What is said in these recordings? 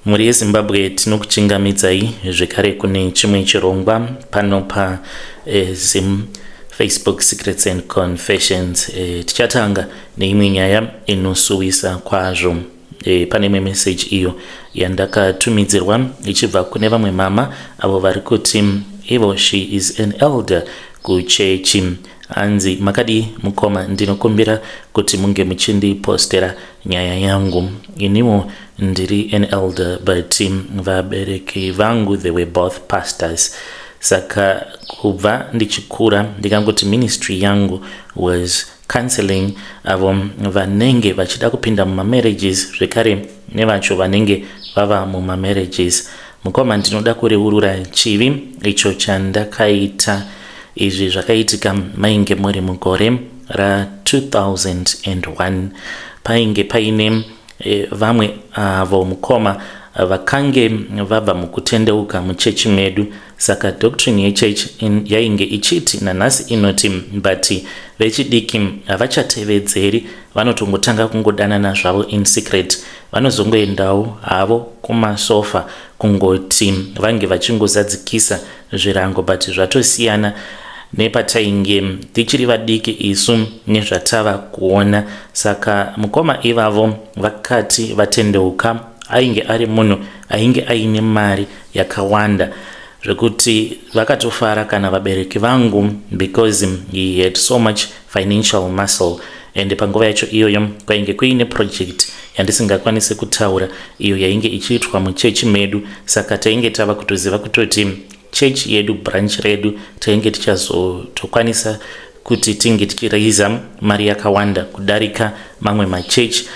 Muri Zimbabwe tinokuchingamidzai zvekare kune chimwe chirongwa pano pa Facebook Secrets and Confessions. Tichatanga neimwe nyaya inosuwisa kwazvo. Pane imwe message iyo yandakatumidzirwa ichibva kune vamwe mama avo vari kuti ivo she is an elder kuchechi. Anzi makadi mukoma ndinokumbira kuti munge muchindipostera nyaya yangu. Iniwo ndiri an elder but vabereki vangu they were both pastors. Saka kubva ndichikura ndikangoti ministry yangu was counseling avo vanenge vachida kupinda mumarriages zvekare nevacho vanenge vava mumarriages. Mukoma ndinoda kureurura chivi icho chandakaita. Izvi zvakaitika mainge muri mugore ra 2001. Painge paine vamwe avo mukoma vakange vabva mukutendeuka muchechi medu. Saka doctrine yechechi yainge ichiti nanhasi inoti but vechidiki havachatevedzeri, vanotongotanga kungodanana zvavo in secret. Vanozongoendawo havo kumasofa kungoti vange vachingozadzikisa zvirango but zvatosiyana nepatainge tichiri vadiki isu nezvatava kuona. Saka mukoma ivavo vakati vatendeuka ainge ari munhu ainge aine mari yakawanda zvekuti vakatofara kana vabereki vangu because he had so much financial muscle. And panguva yacho iyoyo kwainge kuine project yandisingakwanisi kutaura iyo yainge ichiitwa muchechi medu. Saka tainge tava kutoziva kutoti church yedu branch redu tainge tichazotokwanisa kuti tinge tichiraisa mari yakawanda kudarika mamwe machechi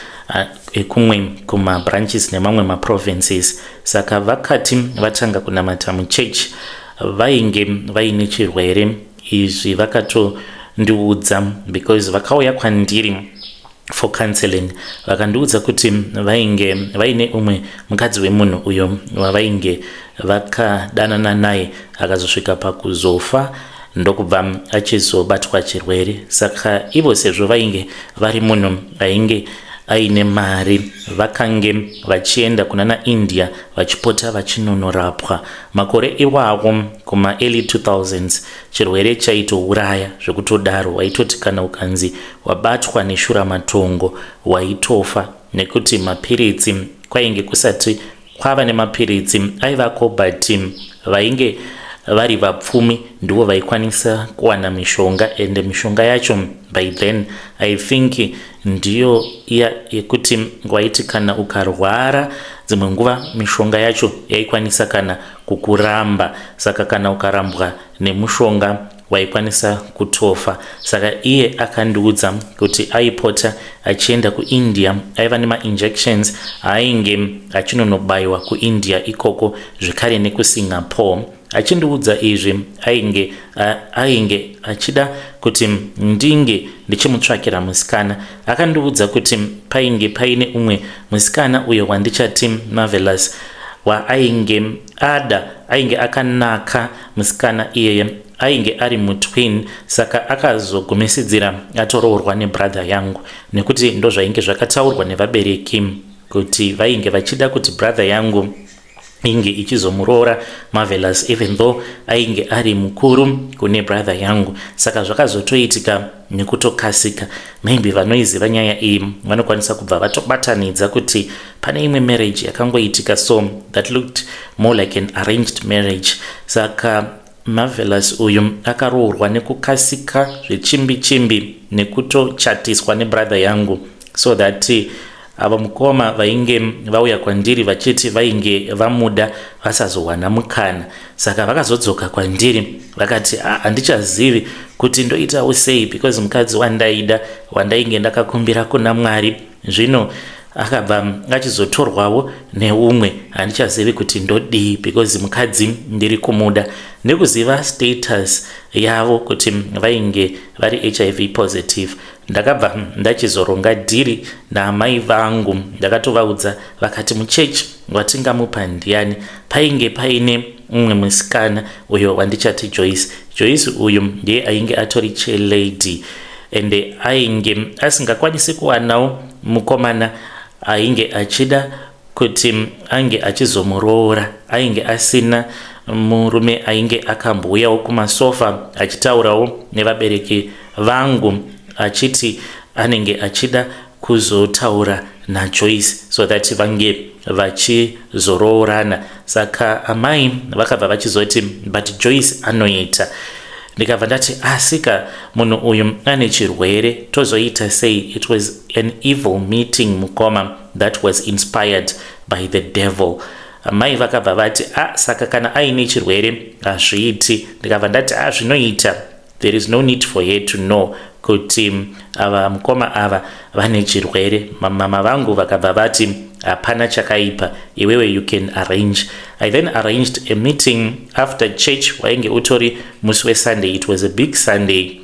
ekumwe kuma branches nemamwe maprovinces. Saka vakati vatanga kunamata muchechi vainge vaine chirwere. Izvi vakatondiudza because vakauya kwandiri for counseling vakandiudza kuti vainge vaine umwe mukadzi wemunhu uyo wavainge vakadanana naye akazosvika pakuzofa ndokubva achizobatwa chirwere. Saka ivo sezvo vainge vari munhu ainge aine mari vakange vachienda kunana India vachipota vachinonorapwa. Makore iwawo kuma early 2000s chirwere chaitouraya zvekutodaro waitoti kana ukanzi wabatwa neshura matongo waitofa nekuti mapiritsi kwainge kusati kwava nemapiritsi aivako but vainge vari vapfumi ndivo vaikwanisa kuwana mishonga. And mishonga yacho by then I think ndiyo iya yekuti waiti kana ukarwara dzimwe nguva mishonga yacho yaikwanisa kana kukuramba. Saka kana ukarambwa nemushonga waikwanisa kutofa. Saka iye akandiudza kuti aipota achienda kuIndia, aiva nema-injections ainge achinonobayiwa kuIndia ikoko zvekare nekuSingapore. Achindiudza izvi ainge achida kuti ndinge ndichimutsvakira musikana. Akandiudza kuti painge paine umwe musikana uyo wandichati marvelous waainge ada ainge akanaka. Musikana iyeye ainge ari mutwin. Saka akazogumisidzira atoroorwa nebrother yangu nekuti ndo zvainge zvakataurwa nevabereki kuti vainge vachida kuti brother yangu inge ichizomuroora marvelous even though ainge ari mukuru kune brother yangu. Saka zvakazotoitika nekutokasika. Maybe vanoiziva nyaya iyi vanokwanisa kubva vatobatanidza kuti pane imwe marriage yakangoitika so that looked more like an arranged marriage. Saka marvelous uyu akaroorwa nekukasika zvechimbi nekutochatiswa nebrother yangu so that ava mukoma vainge vauya kwandiri vachiti vainge vamuda vasazowana mukana. Saka vakazodzoka kwandiri vakati handichazivi kuti ndoitawo sei because mukadzi wandaida wandainge ndakakumbira kuna Mwari zvino akabva achizotorwawo neumwe. Handichazivi kuti ndodii because mukadzi ndiri kumuda. Nekuziva status yavo kuti vainge vari HIV positive ndakabva ndachizoronga dhiri naamai vangu. Ndakatovaudza vakati muchechi watingamupa ndiani. Painge paine umwe musikana uyo wandichati Joyce uyu ndiye ainge atori chelady and ainge asingakwanisi kuwanawo mukomana ainge achida kuti ange achizomuroora, ainge asina murume ainge akambouyawo kumasofa achitaurawo nevabereki vangu achiti anenge achida kuzotaura naJoyce so that vange vachizoroorana. Saka amai vakabva vachizoti but Joyce anoita. Ndikabva ndati asika munhu uyu ane chirwere, tozoita sei? It was an evil meeting mukoma that was inspired by the devil. Amai vakabva vati saka kana aine chirwere hazviiti. Ndikabva ndati zvinoita. There is no need for her to know kuti ava mukoma ava vane chirwere. Mama vangu vakabva vati hapana chakaipa, iwewe you can arrange. I then arranged a meeting after church wainge utori musi weSunday. It was a big Sunday.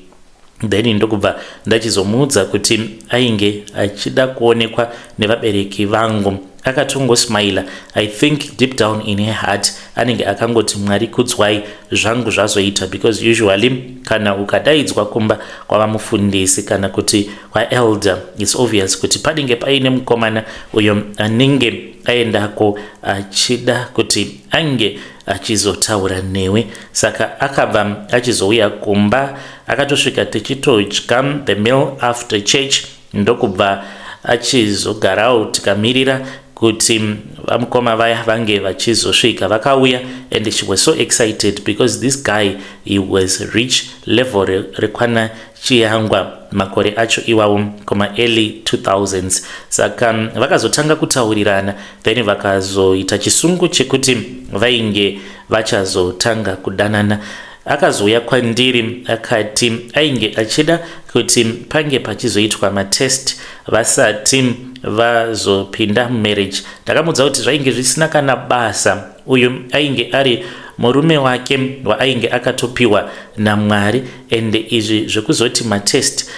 Then ndokubva ndachizomuudza kuti ainge achida kuonekwa nevabereki vangu. Akatongosmaila. I think deep down in her heart anenge akangoti Mwari kudzwai zvangu zvazoita, because usually kana ukadaidzwa kumba kwavamufundisi kana kuti kwaelder, it's obvious kuti panenge paine mukomana uyo anenge aendako achida kuti ange achizotaura newe. Saka akabva achizouya kumba, akatosvika tichitodya the meal after church, ndokubva achizogarawo tikamirira kuti vamukoma vaya vange vachizosvika. Vakauya and she was so excited because this guy, he was rich level rekwana chiyangwa makore acho iwawo koma early 2000s. Saka vakazotanga kutaurirana, then vakazoita chisungu chekuti vainge vachazotanga kudanana. Akazouya kwandiri akati ainge achida kuti pange pachizoitwa matest vasati vazopinda marriage. Ndakamudza kuti zvainge zvisina kana basa. Uyu ainge ari murume wake waainge akatopiwa naMwari, and izvi zvekuzoti matest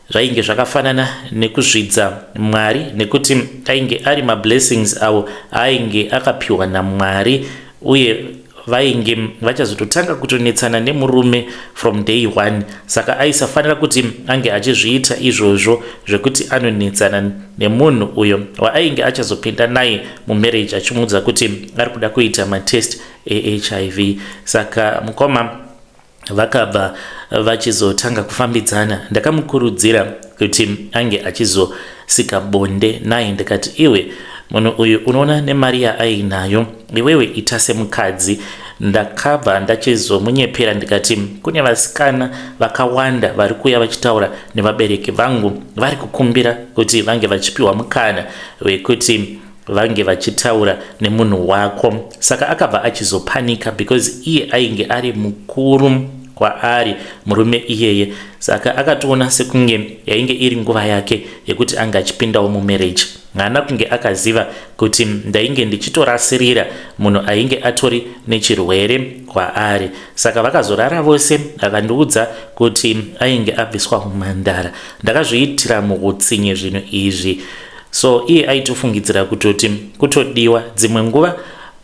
zvainge zvakafanana nekuzvidza Mwari, nekuti ainge ari mablessings avo ainge akapiwa naMwari, uye vainge vachazototanga kutonetsana nemurume from day one. Saka aisafanira kuti ange achizviita izvozvo zvekuti anonetsana nemunhu uyo waainge achazopinda naye mumarriage achimuudza kuti ari kuda kuita matest eHIV. Saka mukoma vakabva vachizotanga kufambidzana. Ndakamukurudzira kuti ange achizosika bonde naye. Ndikati iwe munhu uyu unoona nemari yaainayo, iwewe ita semukadzi. Ndakabva ndachizomunyepera ndikati kune vasikana vakawanda vari kuya vachitaura nevabereki vangu vari kukumbira kuti vange vachipiwa mukana wekuti vange vachitaura nemunhu wako. Saka akabva achizopanika because iye ainge ari mukuru kwaari murume iyeye. Saka akatoona sekunge yainge iri nguva yake yekuti anga achipindawo mumarriage. Haana kunge akaziva kuti ndainge ndichitorasirira munhu ainge atori nechirwere kwaari. Saka vakazorara vose, akandiudza kuti ainge abviswa mumhandara. Ndakazviitira muutsinye zvinhu izvi. So iye aitofungidzira kutoti kutodiwa. Dzimwe nguva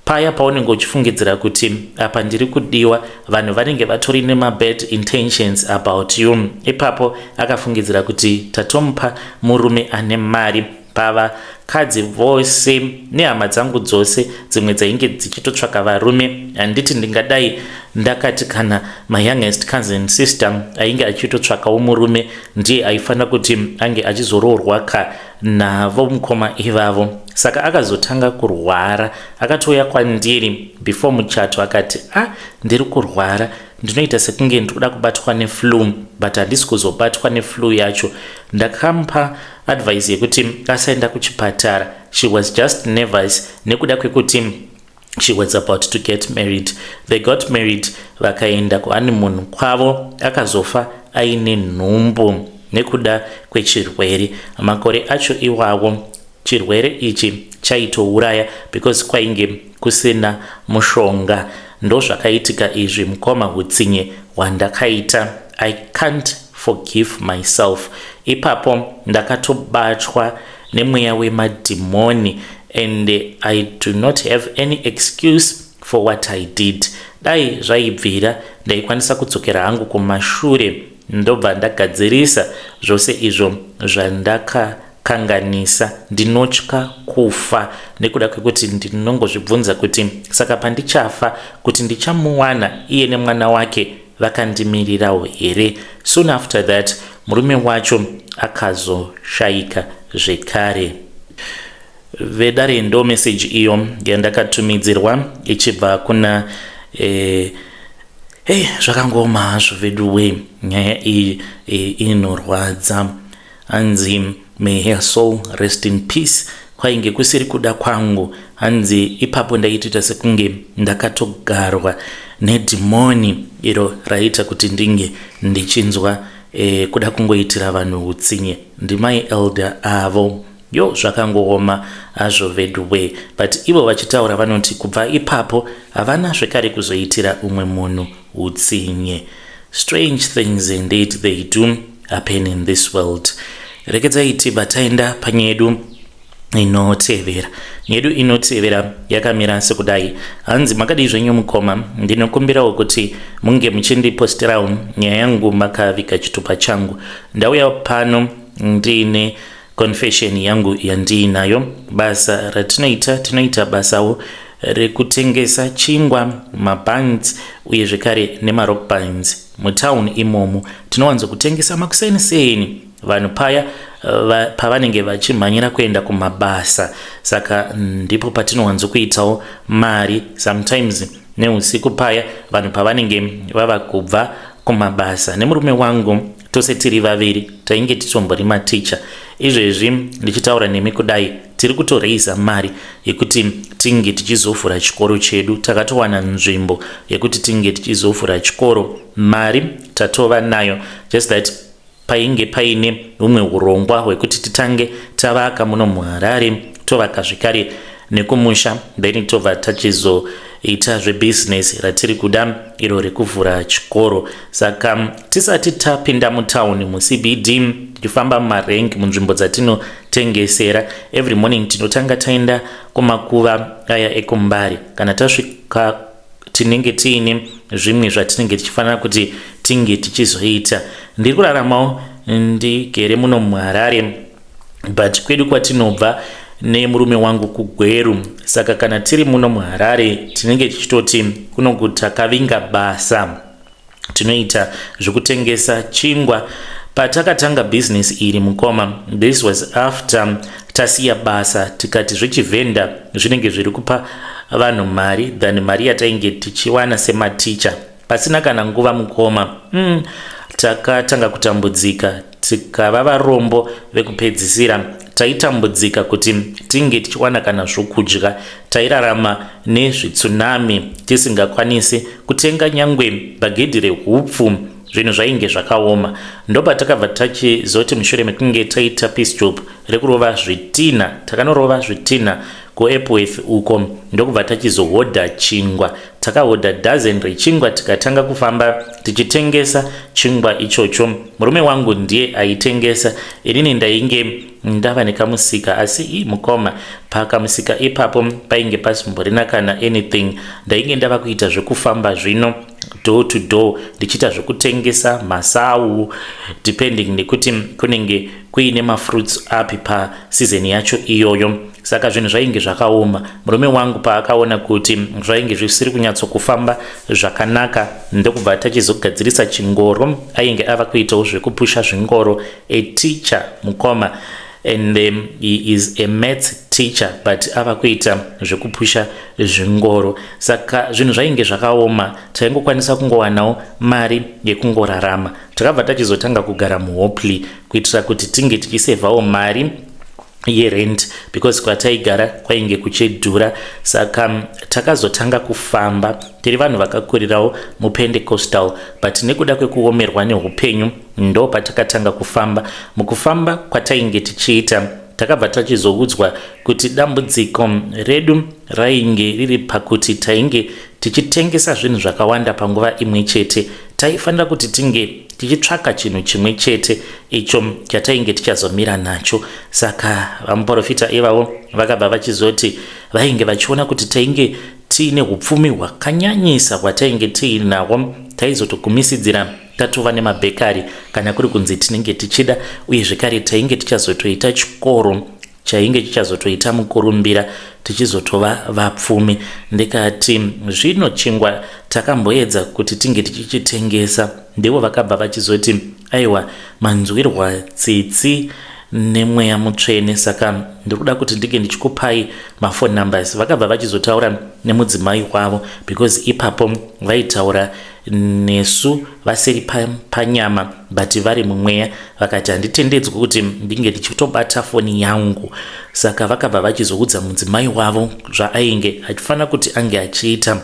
paya paunenge uchifungidzira kuti apa ndiri kudiwa, vanhu vanenge vatori nemabad intentions about you. Ipapo akafungidzira kuti tatomupa murume ane mari. Pavakadzi vose nehama dzangu dzose dzimwe dzainge dzichitotsvaka varume, handiti ndingadai ndakati kana my youngest cousin sister ainge achitotsvakawo murume ndiye aifanira kuti ange achizoroorwa navo mukoma ivavo. Saka akazotanga kurwara. Akatouya kwandiri before muchato akati ndiri kurwara, ndinoita sekunge ndikuda kubatwa neflu, but handisi kuzobatwa neflu yacho. Ndakamupa advice yekuti asaenda kuchipatara. She was just nervous nekuda kwekuti she was about to get married. They got married, vakaenda kuhoneymoon kwavo. Akazofa aine nhumbu nekuda kwechirwere. Makore acho iwawo chirwere ichi chaitouraya because kwainge kusina mushonga. Ndo zvakaitika izvi mukoma hutsinye hwandakaita. I can't forgive myself. Ipapo ndakatobatwa nemweya wemadhimoni, and I do not have any excuse for what I did. Dai zvaibvira ndaikwanisa kudzokera hangu kumashure ndobva ndagadzirisa zvose izvo zvandakaita. ndinokanganisa, ndinotya kufa, nekuda kwekuti ndinongozvibvunza kuti saka pandichafa kuti ndichamuwana iye nemwana wake vakandimirirawo here. Soon after that murume wacho akazoshayika zvekare. Vedare ndo message iyo yandakatumidzirwa ichibva kuna zvakangoma hazvo veduwe, nyaya iyi inorwadza. Hanzi may her soul rest in peace. Kwainge kusiri kuda kwangu, hanzi ipapo ndaitita sekunge ndakatogarwa nedhimoni iro raita kuti ndinge ndichinzwa kuda kungoitira vanhu utsinye. Ndimai elder avo. Yo, zvakangooma hazvo veduwe, but ivo vachitaura vanoti kubva ipapo havana zvekare kuzoitira umwe munhu utsinye. Strange things indeed they do happen in this world. Rekedzai tibva taenda panyedu inotevera. Nyedu inotevera yakamira sekudai. Hanzi makadii zvenyu mukoma, ndinokumbirawo kuti munge muchindiposterawo nyaya yangu makavika chitupa changu. Ndauya pano ndine confession yangu yandinayo. Basa ratinoita basawo rekutengesa chingwa, mabands uye zvekare nemarock bands mutauni imomo. Tinowanzo kutengesa makuseni vanhu paya pavanenge vachimhanyira kuenda kumabasa, saka ndipo patinowanzo kuitawo mari. Sometimes neusiku paya vanhu pavanenge vava kubva kumabasa. Nemurume wangu tose tiri vaviri tainge titombori maticha. Izvezvi ndichitaura nemi kudai tiri kutoreisa mari yekuti tinge tichizovhura chikoro chedu. Takatowana nzvimbo yekuti tinge tichizovhura chikoro. Mari tatova nayo, just that painge paine umwe urongwa hwekuti titange tavaka muno muHarare, tovaka zvekare nekumusha, then tobva tachizoita zvebusiness ratiri kuda iro rekuvhura chikoro. Saka tisati tapinda mutauni muCBD tichifamba mumarengi munzvimbo dzatinotengesera, every morning tinotanga taenda kumakuva aya EkuMbare. Kana tasvika tinenge tiine zvimwe zvatinenge tichifanira kuti tinge tichizoita. Ndiri kuraramawo ndigere muno muHarare, but kwedu kwatinobva nemurume wangu kuGweru. Saka kana tiri muno muHarare tinenge tichitoti kunoku takavinga basa, tinoita zvekutengesa chingwa. Patakatanga business iri mukoma, this was after tasiya basa tikati zvechivhenda zvinenge zviri kupa vanhu mari than mari yatainge tichiwana sematicha. Pasina kana nguva mukoma, takatanga kutambudzika, tikava varombo vekupedzisira. Taitambudzika kuti tinge tichiwana kana zvokudya. Tairarama nezvitsunami, tisingakwanisi kutenga nyangwe bhagidhi rehupfu. Zvinhu zvainge zvakaoma. Ndopa takabva tachizoti mushure mekunge taita peace job rekurova zvitina, takanorova zvitina kuEpworth uko, ndokubva tachizohodha chingwa. Takahodha dozen rechingwa tikatanga kufamba tichitengesa chingwa ichocho. Murume wangu ndiye aitengesa, inini ndainge ndava nekamusika, asi mukoma pakamusika ipapo painge pasimborina kana anything. Ndainge ndava kuita zvekufamba zvino door to door ndichita zvekutengesa masau, depending nekuti kunenge kuine mafruits api paseason yacho iyoyo. Saka zvinhu zvainge zvakaoma. Murume wangu paakaona kuti zvainge zvisiri kunyatsokufamba zvakanaka, ndokubva tachizogadzirisa chingoro. Ainge ava kuitawo zvekupusha zvingoro, a teacher mukoma, and he is a maths teacher, but ava kuita zvekupusha zvingoro. Saka zvinhu zvainge zvakaoma, taingokwanisa kungowanawo mari yekungorarama. Takabva tachizotanga kugara muHopley kuitira kuti tinge tichisevhawo mari yerent, because kwataigara kwainge kuchidhura. Saka takazotanga kufamba. Tiri vanhu vakakurirawo muPentecostal, but nekuda kwekuomerwa neupenyu ndo patakatanga kufamba. Mukufamba kwatainge tichiita, takabva tachizoudzwa kuti dambudziko redu rainge riri pakuti tainge tichitengesa zvinhu zvakawanda panguva imwe chete. Taifanira kuti tinge tichitsvaka chinhu chimwe chete icho chatainge tichazomira nacho. Saka vamuprofita ivavo vakabva vachizoti vainge vachiona kuti tainge tiine upfumi hwakanyanyisa hwatainge tiinahwo, taizotogumisidzira tatova nemabhekari kana kuri kunzi tinenge tichida, uye zvekare tainge tichazotoita chikoro chainge chichazotoita mukurumbira tichizotova vapfumi. Ndikati zvino Chingwa takamboedza kuti tinge tichichitengesa, ndivo vakabva vachizoti aiwa manzwirwa tsitsi nemweya mutsvene, saka ndikuda kuti ndinge ndichikupai mafoni numbers. Vakabva vachizotaura nemudzimai wavo because ipapo vaitaura nesu vasiri panyama but vari mumweya, vakati handitendedzwi kuti ndinge ndichitobata foni yangu. Saka vakabva vachizoudza mudzimai wavo zvaainge achifanira kuti ange achiita,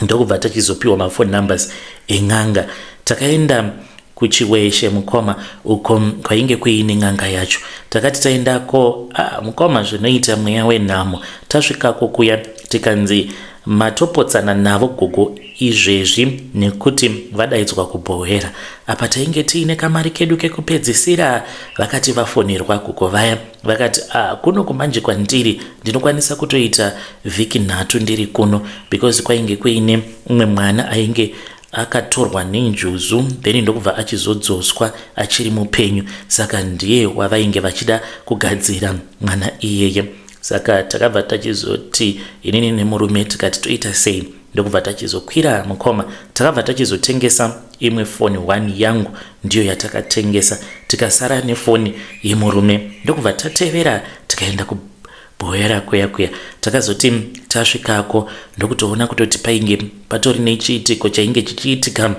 ndokubva tachizopiwa mafoni numbers eng'anga. Takaenda kuchiweshe mukoma uko kwainge kuine ng'anga yacho. Takati taendako mukoma zvinoita mweya wenhamo. Tasvikako kuya tikanzi matopotsana navo gogo izvezvi nekuti vadaidzwa kubhohera. Apa tainge tiine kamari kedu kekupedzisira. Vakati vafonirwa gogo vaya vakati kuno kumanje kwandiri ndinokwanisa kutoita vhiki 3 ndiri kuno because kwainge kuine umwe mwana ainge akatorwa nenjuzu then ndokubva achizodzoswa achiri mupenyu, saka ndiye wavainge vachida kugadzira mwana iyeye. Saka takabva tachizoti inini nemurume tikati toita sei, ndokubva tachizokwira mukoma. Takabva tachizotengesa imwe foni 1 yangu ndiyo yatakatengesa, tikasara nefoni yemurume. Ndokubva tatevera tikaenda kubhohera kuya. Takazoti tasvikako ndokutoona kutoti painge patori nechiitiko chainge chichiitika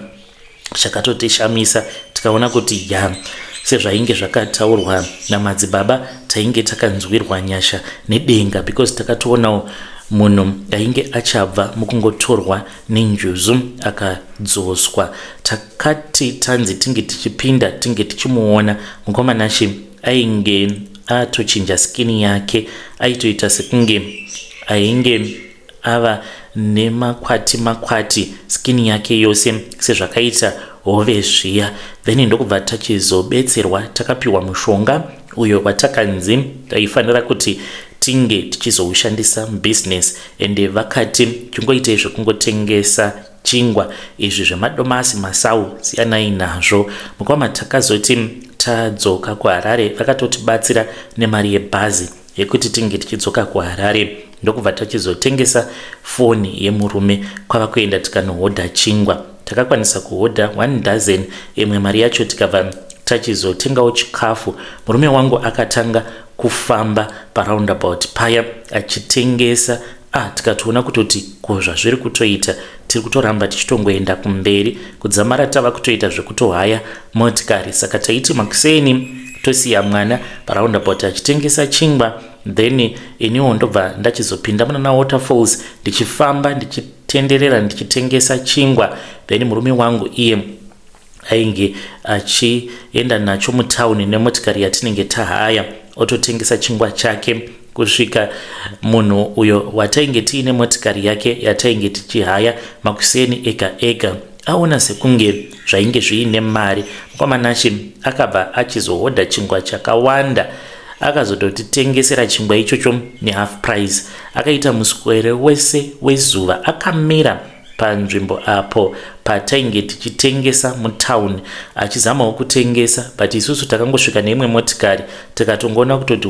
chakatotishamisa. Tikaona kuti sezvainge zvakataurwa namadzibaba tainge takanzwirwa nyasha nedenga because takatoonawo munhu ainge achabva mukungotorwa nenjuzu akadzoswa. Takati tanzi tinge tichipinda tinge tichimuona mukomana ainge atochinja skini yake, aitoita sekunge ainge ava nemakwati skini yake yose sezvakaita hove zviya. Then ndokubva tachizobetserwa, takapiwa mushonga uyo watakanzi taifanira kuti tinge tichizoushandisa business, ende vakati chingoitei zvekungotengesa chingwa izvi zvemadomasi masau siyanai nazvo. Mukoma takazoti tadzoka kuHarare vakatotibatsira nemari yebhazi yekuti tinge tichidzoka kuHarare. Ndokubva tachizotengesa foni yemurume kwava kuenda tikanohodha chingwa. Takakwanisa kuhodha 1 dozen, imwe mari yacho tikabva tachizotengawo chikafu. Murume wangu akatanga kufamba paroundabout paya achitengesa. Tikatoona kutoti zvazviri kutoita tiri kutoramba tichitongoenda kumberi kudzamara tava kutoita zvekutohaya motikari. Saka taiti makuseni tosiya mwana paroundabout achitengesa chingwa, then iniwo ndobva ndachizopinda muna waterfalls ndichifamba ndichitenderera ndichitengesa chingwa. Then murume wangu iye ainge achienda nacho mutauni nemotikari yatinenge tahaya ototengesa chingwa chake kusvika munhu uyo watainge tiine motikari yake yatainge tichihaya makuseni ega aona sekunge zvainge zviine mari. Mukomanashi akabva achizohodha chingwa chakawanda akazototitengesera chingwa ichocho nehalf price. Akaita muswere wese wezuva akamira panzvimbo apo patainge tichitengesa mutauni achizamawo kutengesa, but isusu takangosvika neimwe motikari tikatongoona kutoti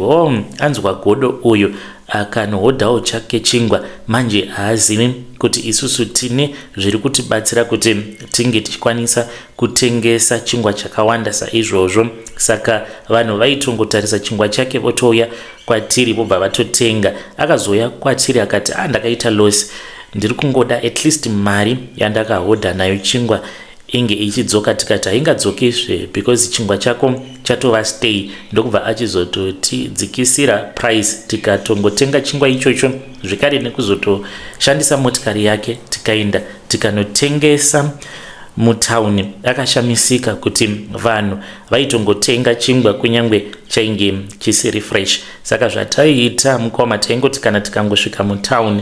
anzwa godo uyu akanohodhawo chake chingwa, manje haazivi kuti isusu tine zviri kutibatsira kuti tinge tichikwanisa kutengesa chingwa chakawanda saizvozvo. Saka vanhu vaitongotarisa chingwa chake votouya kwatiri vobva vatotenga. Akazoya kwatiri akati ndakaita loss, ndiri kungoda at least mari yandakahodha nayo chingwa inge ichidzoka. Tikati haingadzokizve because chingwa chako chatova stay. Ndokubva achizototidzikisira price tikatongotenga chingwa ichocho zvekare nekuzotoshandisa motikari yake tikaenda tikanotengesa mutauni. Akashamisika kuti vanhu vaitongotenga chingwa kunyangwe chainge chisiri fresh. Saka zvataiita mukoma taingoti kana tikangosvika mutauni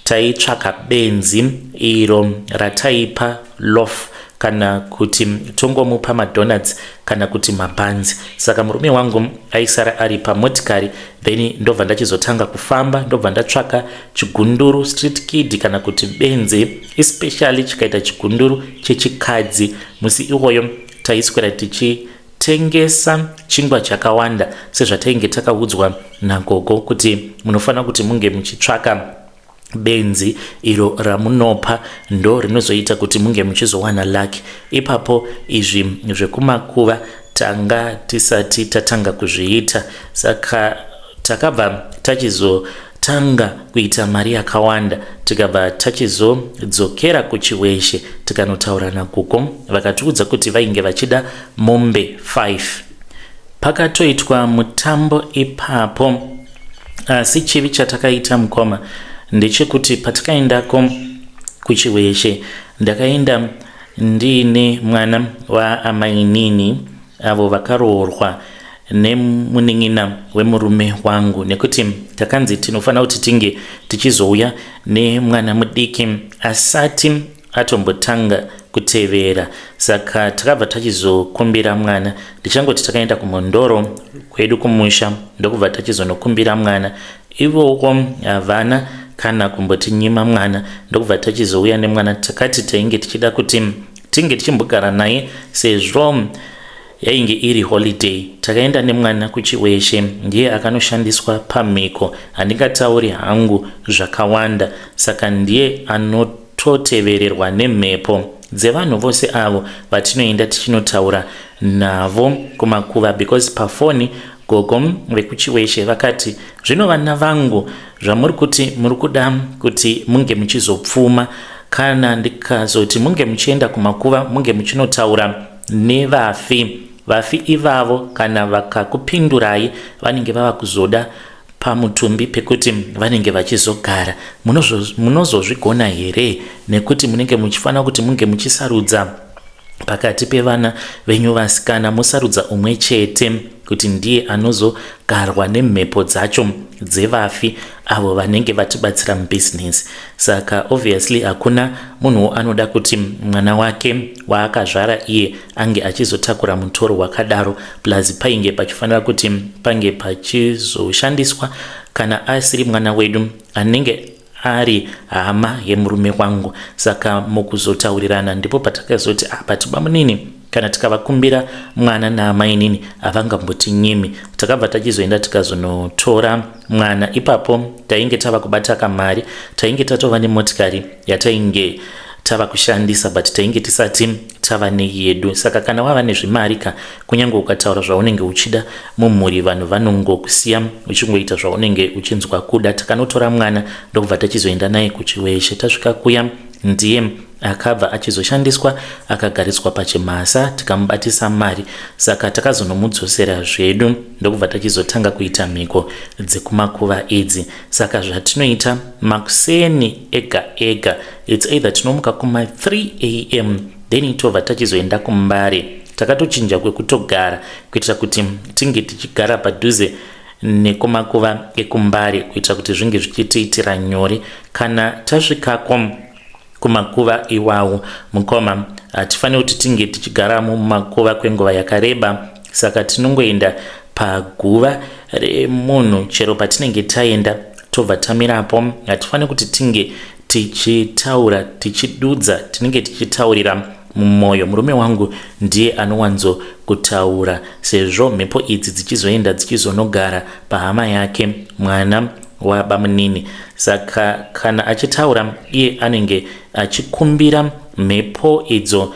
taitsvaka benzi iro rataipa loaf kana kuti tongomupa madonuts kana kuti mabanzi. Saka murume wangu aisara ari pamotikari, then ndobva ndachizotanga kufamba, ndobva ndatsvaka chigunduru street kid kana kuti benze, especially chikaita chigunduru chechikadzi. Musi iwoyo taiswera tichitengesa chingwa chakawanda sezvatainge takaudzwa nagogo kuti munofanira kuti munge muchitsvaka benzi iro ramunopa ndo rinozoita kuti munge muchizowana luck. Ipapo izvi zvekumakuva tanga tisati tatanga kuzviita, saka takabva tachizotanga kuita mari yakawanda, tikabva tachizodzokera kuchiweshe tikanotaura nagogo, vakatiudza kuti vainge vachida mombe 5. Pakatoitwa mutambo ipapo, asi chivi chatakaita mukoma ndechekuti patakaendako kuchiweshe ndakaenda ndiine mwana waamainini avo vakaroorwa nemunin'ina wemurume wangu, nekuti takanzi tinofanira kuti tinge tichizouya nemwana mudiki asati atombotanga kutevera. Saka takabva tachizokumbira mwana, ndichangoti takaenda kumondoro kwedu kumusha ndokubva tachizonokumbira mwana, ivoko havana kana kumbotinyima mwana, ndokubva tachizouya nemwana. Takati tainge tichida kuti tinge tichimbogara naye sezvo yainge iri holiday. Takaenda nemwana kuchiweshe, ndiye akanoshandiswa pamhiko, handingatauri hangu zvakawanda, saka ndiye anototevererwa nemhepo dzevanhu vose avo vatinoenda tichinotaura navo kumakuva, because pafoni gogo vekuchiweshe vakati zvino vana vangu zvamuri kuti muri kuda kuti munge muchizopfuma, kana ndikazoti munge muchienda kumakuva munge muchinotaura nevafi ivavo, kana vakakupindurai vanenge vava kuzoda pamutumbi pekuti vanenge vachizogara, munozozvigona here? Nekuti munenge muchifanira kuti munge muchisarudza pakati pevana venyu vasikana, musarudza umwe chete kuti ndiye anozogarwa nemhepo dzacho dzevafi avo vanenge vatibatsira mubusiness. Saka obviously hakuna munhu anoda kuti mwana wake waakazvara iye ange achizotakura mutoro wakadaro, plus painge pachifanira kuti pange pachizoshandiswa kana asiri mwana wedu anenge ari hama yemurume wangu. Saka mukuzotaurirana ndipo patakazoti patiba munini kana tikavakumbira mwana naamainini havangambotinyimi. Takabva tachizoenda tikazonotora mwana. Ipapo tainge tava kubata kamari, tainge tatova nemotikari yatainge tava kushandisa, but tainge tisati tava neyedu. Saka kana wava nezvimarika, kunyange ukataura zvaunenge uchida mumhuri, vanhu vanongokusiya uchingoita zvaunenge uchinzwa kuda. Takanotora mwana ndokubva tachizoenda naye kuchiweshe. Tasvika kuya ndiye akabva achizoshandiswa akagariswa pachimhasa, tikamubatisa mari. Saka takazonomudzosera zvedu ndokubva tachizotanga kuita mhiko dzekumakuva idzi. Saka zvatinoita makuseni ega ega, it's either tinomuka kuma 3 am then tobva tachizoenda kuMbare. Takatochinja kwekutogara kuitira kuti tinge tichigara padhuze nekumakuva EkuMbare kuitira kuti zvinge zvichitiitira nyore kana tasvikako kumakuva iwawo. Mukoma hatifaniri kuti tinge tichigaramo mumakuva kwenguva yakareba, saka tinongoenda paguva remunhu chero patinenge taenda tobva tamirapo. Hatifaniri kuti tinge tichitaura tichidudza, tinenge tichitaurira mumwoyo. Murume wangu ndiye anowanzo kutaura, sezvo mhepo idzi dzichizoenda dzichizonogara pahama yake mwana wabamunini. Saka kana achitaura iye anenge achikumbira mhepo idzo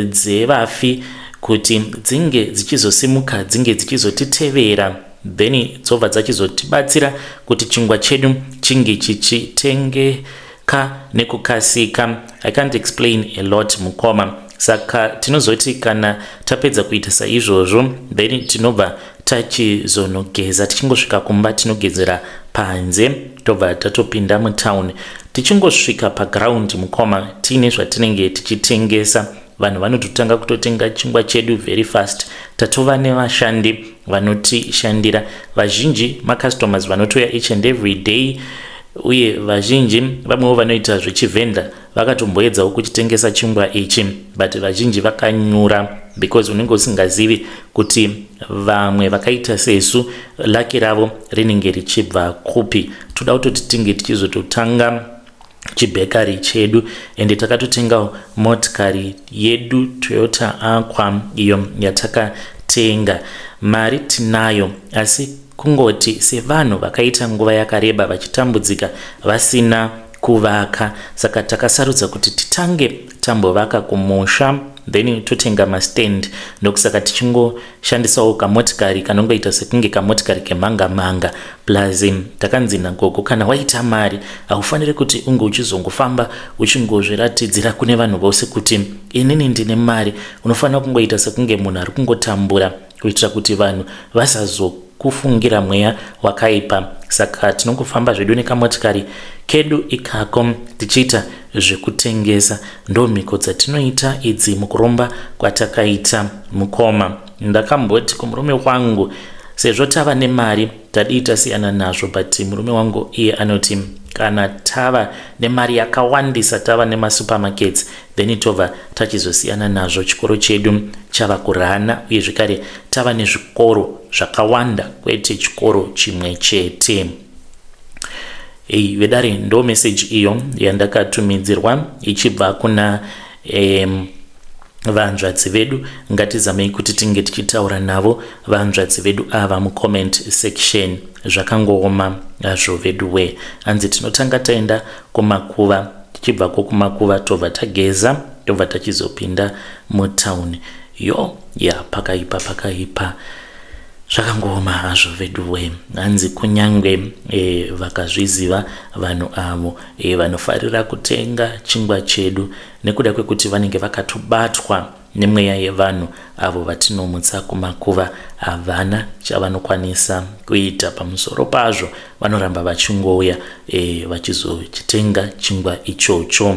dzevafi kuti dzinge dzichizosimuka, dzinge dzichizotitevera, then dzobva dzachizotibatsira kuti chingwa chedu chinge chichitengeka nekukasika. I can't explain a lot mukoma. Saka tinozoti kana tapedza kuita saizvozvo then tinobva tachizonogeza. Tichingosvika kumba tinogezera panze tobva tatopinda mutown. Tichingosvika paground mukoma tiine zvatinenge tichitengesa. Vanhu vanototanga kutotenga chingwa chedu very fast. Tatova nevashandi vanotishandira. Vazhinji macustomers vanotoya each and every day uye vazhinji vamwewo vanoita zvechivhenda vakatomboedzawo kuchitengesa chingwa ichi, but vazhinji vakanyura because unenge usingazivi kuti vamwe vakaita sesu laki ravo rinenge richibva kupi. Toda kutoti tinge tichizototanga chibhekari chedu ende takatotengawo motikari yedu Toyota Aqua iyo yatakatenga. Mari tinayo, asi kungoti sevanhu vakaita nguva yakareba vachitambudzika vasina kuvaka, saka takasarudza kuti titange tambovaka kumusha then totenga mastand. Ndokusaka tichingoshandisawo kamotikari kanongoita sekunge kamotikari kemanga-manga. Plus takanzi nagogo kana waita mari haufaniri kuti unge uchizongofamba uchingozviratidzira kune vanhu vose kuti inini ndine mari. Unofanira kungoita sekunge munhu ari kungotambura kuitira kuti vanhu vasazokufungira mweya wakaipa. Saka tinongofamba zvedu nekamotikari kedu ikako tichiita zvekutengesa. Ndo mhiko dzatinoita idzi mukuromba kwatakaita mukoma. Ndakamboti kumurume wangu sezvo tava nemari tadiita siyana nazvo, but murume wangu iye anoti kana tava nemari yakawandisa, tava nemasupermarkets, then tova tachizosiyana nazvo. Chikoro chedu chava kurana uye zvekare tava nezvikoro zvakawanda kwete chikoro chimwe chete. Vedare ndo message iyo yandakatumidzirwa ichibva kuna vanzvadzi vedu. Ngatizamei kuti tinge tichitaura navo vanzvadzi vedu ava mucomment section. Zvakangooma nazvo vedu we. Hanzi tinotanga taenda kumakuva, tichibva kumakuva tobva tageza tobva tachizopinda mutown. Pakaipa zvakangooma hazvo vedu we. Hanzi kunyangwe vakazviziva vanhu avo vanofarira kutenga chingwa chedu nekuda kwekuti vanenge vakatobatwa nemweya yevanhu avo vatinomutsa kumakuva, havana chavanokwanisa kuita pamusoro pazvo. Vanoramba vachingouya vachizochitenga chingwa ichocho.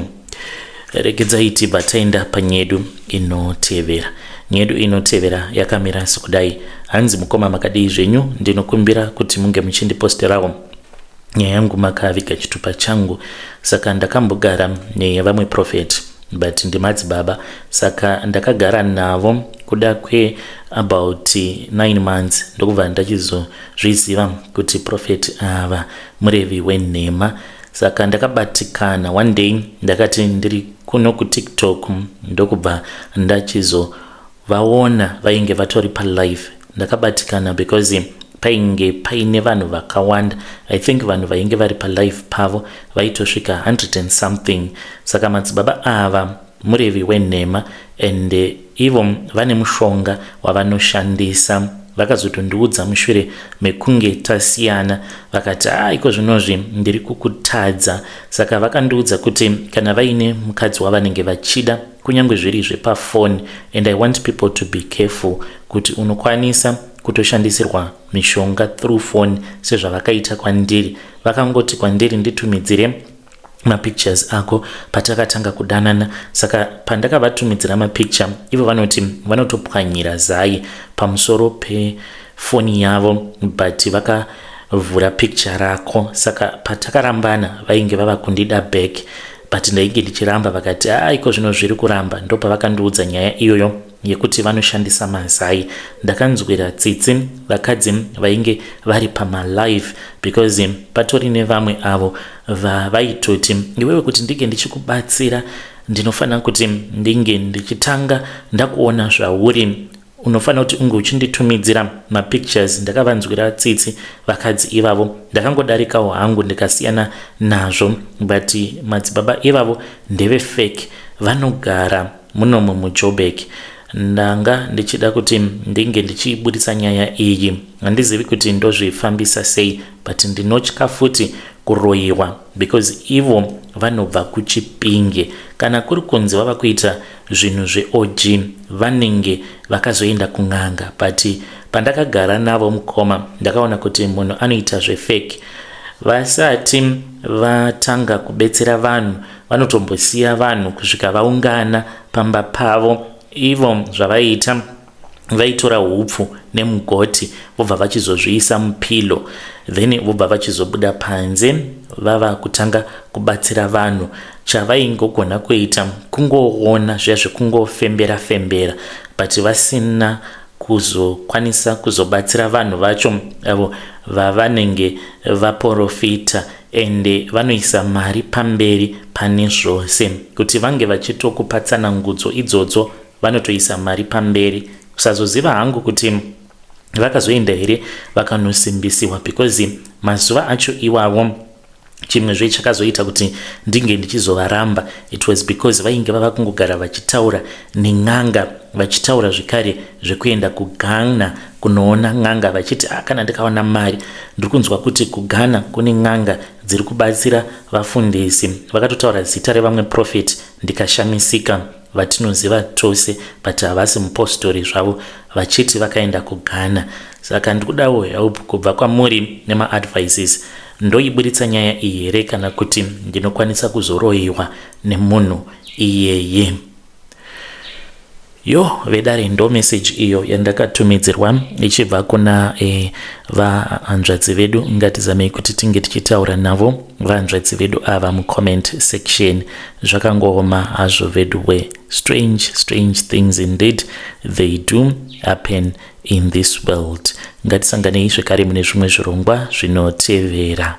Regedzai tibva taenda panyedu inotevera. Nyedu inotevera yakamira sekudai. Hanzi mukoma makadii zvenyu, ndinokumbira kuti munge muchindiposterawo nyaya yangu makaviga chitupa changu. Saka ndakambogara nevamwe prophet but ndimadzibaba, saka ndakagara navo kuda kwe about 9 months ndokubva ndachizozviziva kuti prophet ava murevi wenhema. Saka ndakabatikana one day, ndakati ndiri kuno kuTikTok ndokubva ndachizovaona vainge vatori palive. Ndakabatikana because painge paine vanhu vakawanda. I think vanhu vainge vari palive pavo vaitosvika 100 and something. Saka madzibaba ava murevi wenhema and ivo vane mushonga wavanoshandisa. Vakazotondiudza mushure mekunge tasiyana vakati iko zvinozvi ndiri kukutadza. Saka vakandiudza kuti kana vaine mukadzi wavanenge vachida kunyange zviri zvepafoni, and I want people to be careful kuti unokwanisa kutoshandisirwa mishonga through phone sezvavakaita kwandiri. Vakangoti kwandiri nditumidzire mapictures ako patakatanga kudanana. Saka pandakavatumidzira mapicture ivo vanoti vanotopwanyira zai pamusoro pefoni yavo, but vakavhura picture rako. Saka patakarambana vainge vava kundida back, but ndainge ndichiramba. Vakati iko zvino zviri kuramba. Ndo pavakandiudza nyaya iyoyo yekuti vanoshandisa mazai. Ndakanzwira tsitsi vakadzi vainge vari pamalive because patori nevamwe avo vaitoti iwewe kuti ndinge ndichikubatsira ndinofanira kuti ndinge ndichitanga ndakuona zvauri, unofanira kuti unge uchinditumidzira mapictures. Ndakavanzwira tsitsi vakadzi ivavo, ndakangodarikawo hangu ndikasiyana nazvo, but madzibaba ivavo ndeve fake, vanogara munomo muJoburg. Ndanga ndichida kuti ndinge ndichibudisa nyaya iyi. Handizivi kuti ndozvifambisa sei, but ndinotya futi kuroyiwa because ivo vanobva kuChipinge. Kana kuri kunzi vava kuita zvinhu zveOG vanenge vakazoenda kun'anga, but pandakagara navo mukoma ndakaona kuti munhu anoita zvefake. Vasati vatanga kubetsera vanhu vanotombosiya vanhu kusvika vaungana pamba pavo. Ivo zvavaita vaitora hupfu nemugoti vobva vachizozviisa mupilo, then vobva vachizobuda panze vava kutanga kubatsira vanhu. Chavaingogona kuita kungoona zviya zvekungofembera fembera, but vasina kuzokwanisa kuzobatsira vanhu vacho avo vavanenge vaprofita, ende vanoisa mari pamberi pane zvose. Kuti vange vachitokupatsana ngudzo idzodzo vanotoisa mari pamberi. Kusazoziva hangu kuti vakazoenda here vakanosimbisiwa, because mazuva acho iwawo chimwe chakazoita kuti ndinge ndichizovaramba, it was because vainge vava kungogara vachitaura nen'anga, vachitaura zvekare zvekuenda kuGhana kunoona n'anga, vachiti kana ndikawana mari ndiri kunzwa kuti kuGhana kune n'anga dziri kubatsira vafundisi. Vakatotaura zita revamwe prophet ndikashamisika, vatinoziva tose but havasi mupostori zvavo, vachiti vakaenda kuGhana. Saka ndikudawo help kubva kwamuri nemaadvices, ndoiburitsa nyaya iyi here kana kuti ndinokwanisa kuzoroyiwa nemunhu iyeye. Yo vedare, ndo message iyo yandakatumidzirwa ichibva kuna vahanzvadzi vedu. Ngatizamei kuti tinge tichitaura navo vahanzvadzi vedu ava mucomment section. Zvakangooma hazvo vedu we. Strange things indeed they do happen in this world. Ngatisanganei zvekare mune zvimwe zvirongwa zvinotevera.